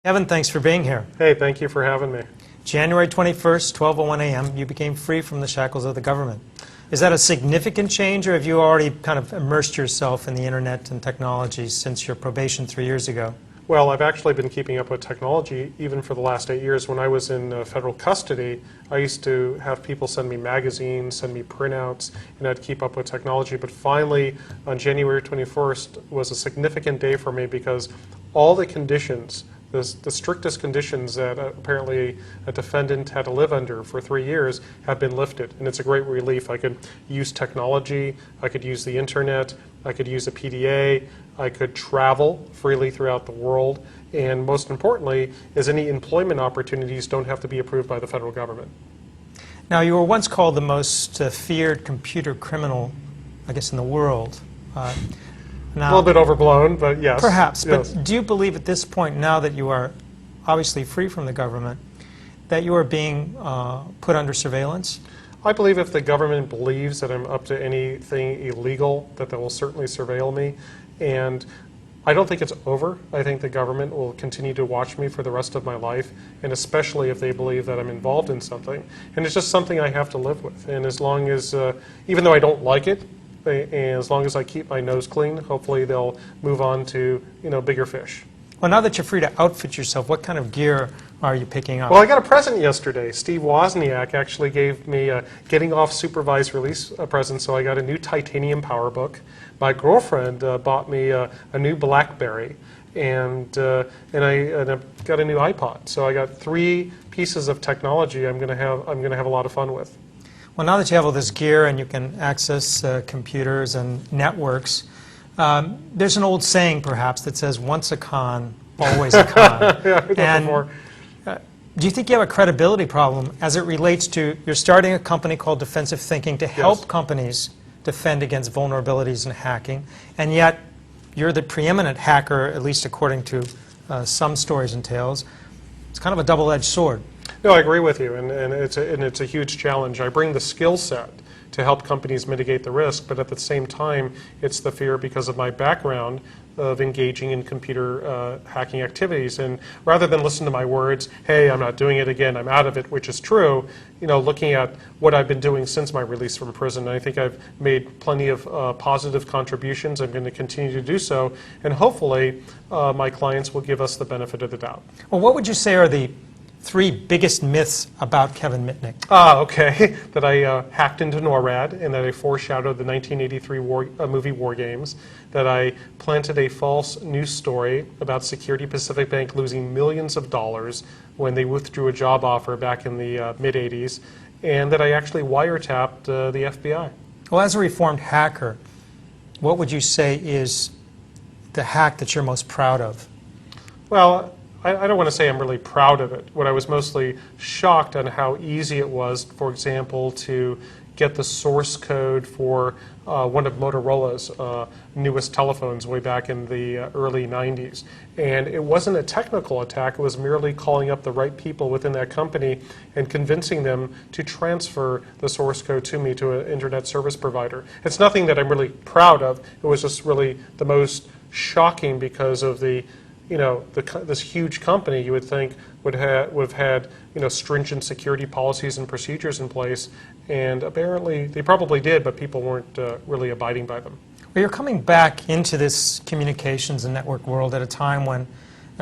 Kevin, thanks for being here. Hey, thank you for having me. January 21st, 12:01 a.m., you became free from the shackles of the government. Is that a significant change, or have you already kind of immersed yourself in the internet and technology since your probation 3 years ago? Well, I've actually been keeping up with technology even for the last 8 years. When I was in federal custody, I used to have people send me magazines, send me printouts, and I'd keep up with technology. But finally, on January 21st was a significant day for me because all the conditions, the strictest conditions that apparently a defendant had to live under for 3 years have been lifted, and it's a great relief. I could use technology, I could use the internet, I could use a PDA, I could travel freely throughout the world, and most importantly is any employment opportunities don't have to be approved by the federal government. Now, you were once called the most feared computer criminal, I guess, in the world. Now, a little bit overblown, but yes. Perhaps, yes. But do you believe at this point, now that you are obviously free from the government, that you are being put under surveillance? I believe if the government believes that I'm up to anything illegal, that they will certainly surveil me. And I don't think it's over. I think the government will continue to watch me for the rest of my life, and especially if they believe that I'm involved in something. And it's just something I have to live with. And as long as, even though I don't like it, and as long as I keep my nose clean, hopefully they'll move on to, bigger fish. Well, now that you're free to outfit yourself, what kind of gear are you picking up? Well, I got a present yesterday. Steve Wozniak actually gave me a getting off supervised release present, so I got a new titanium PowerBook. My girlfriend bought me a new BlackBerry, and I've got a new iPod. So I got 3 pieces of technology I'm going to have a lot of fun with. Well, now that you have all this gear and you can access computers and networks, there's an old saying, perhaps, that says, once a con, always a con. Yeah, I've heard that before. Do you think you have a credibility problem as it relates to, you're starting a company called Defensive Thinking to help companies defend against vulnerabilities and hacking, and yet you're the preeminent hacker, at least according to some stories and tales. It's kind of a double-edged sword. No, I agree with you, and it's a huge challenge. I bring the skill set to help companies mitigate the risk, but at the same time, it's the fear because of my background of engaging in computer hacking activities. And rather than listen to my words, hey, I'm not doing it again, I'm out of it, which is true, looking at what I've been doing since my release from prison, I think I've made plenty of positive contributions. I'm going to continue to do so, and hopefully my clients will give us the benefit of the doubt. Well, what would you say are the 3 biggest myths about Kevin Mitnick? Okay. That I hacked into NORAD, and that I foreshadowed the 1983 movie War Games, that I planted a false news story about Security Pacific Bank losing millions of dollars when they withdrew a job offer back in the mid-'80s, and that I actually wiretapped the FBI. Well, as a reformed hacker, what would you say is the hack that you're most proud of? Well, I don't want to say I'm really proud of it. What I was mostly shocked on how easy it was, for example, to get the source code for one of Motorola's newest telephones way back in the early 90s. And it wasn't a technical attack, it was merely calling up the right people within that company and convincing them to transfer the source code to me, to an internet service provider. It's nothing that I'm really proud of, it was just really the most shocking because of the this huge company you would think would have had stringent security policies and procedures in place, and apparently they probably did, but people weren't really abiding by them. Well, you're coming back into this communications and network world at a time when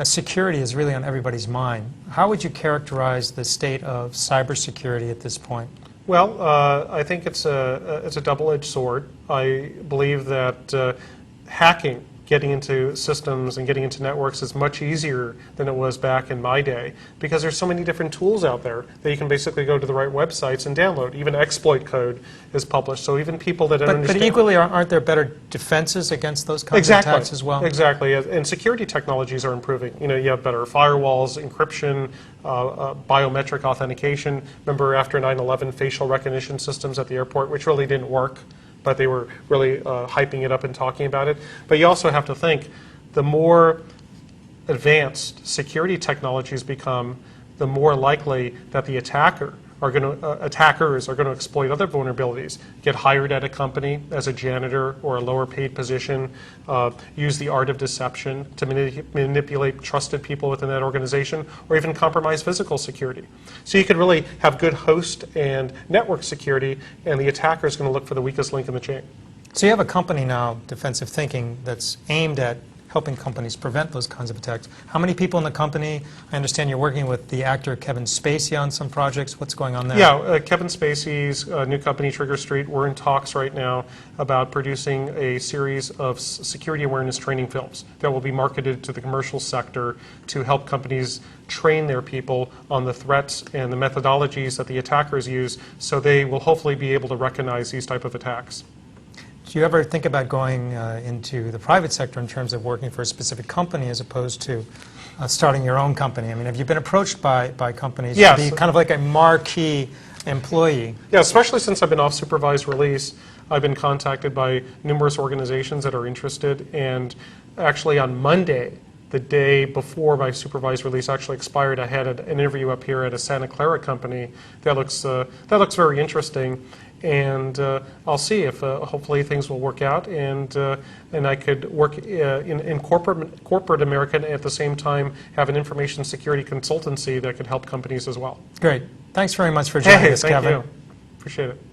security is really on everybody's mind. How would you characterize the state of cybersecurity at this point? Well, I think it's a double-edged sword. I believe that hacking, getting into systems and getting into networks is much easier than it was back in my day because there's so many different tools out there that you can basically go to the right websites and download. Even exploit code is published, so even people that don't understand... But equally, aren't there better defenses against those kinds of attacks as well? Exactly, and security technologies are improving. You have better firewalls, encryption, biometric authentication. Remember after 9/11, facial recognition systems at the airport, which really didn't work, but they were really hyping it up and talking about it. But you also have to think, the more advanced security technologies become, the more likely that the attacker are going to, attackers are going to exploit other vulnerabilities, get hired at a company as a janitor or a lower paid position, use the art of deception to manipulate trusted people within that organization, or even compromise physical security. So you could really have good host and network security, and the attacker is going to look for the weakest link in the chain. So you have a company now, Defensive Thinking, that's aimed at helping companies prevent those kinds of attacks. How many people in the company? I understand you're working with the actor Kevin Spacey on some projects. What's going on there? Yeah, Kevin Spacey's new company, Trigger Street, we're in talks right now about producing a series of security awareness training films that will be marketed to the commercial sector to help companies train their people on the threats and the methodologies that the attackers use, so they will hopefully be able to recognize these type of attacks. Do you ever think about going into the private sector in terms of working for a specific company as opposed to starting your own company? I mean, have you been approached by companies Yes. to be kind of like a marquee employee? Yeah, especially since I've been off supervised release, I've been contacted by numerous organizations that are interested, and actually on Monday, the day before my supervised release actually expired, I had an interview up here at a Santa Clara company that looks very interesting. And I'll see if hopefully things will work out, and I could work in corporate America and at the same time have an information security consultancy that could help companies as well. Great. Thanks very much for joining us, Thank Kevin. you. Appreciate it.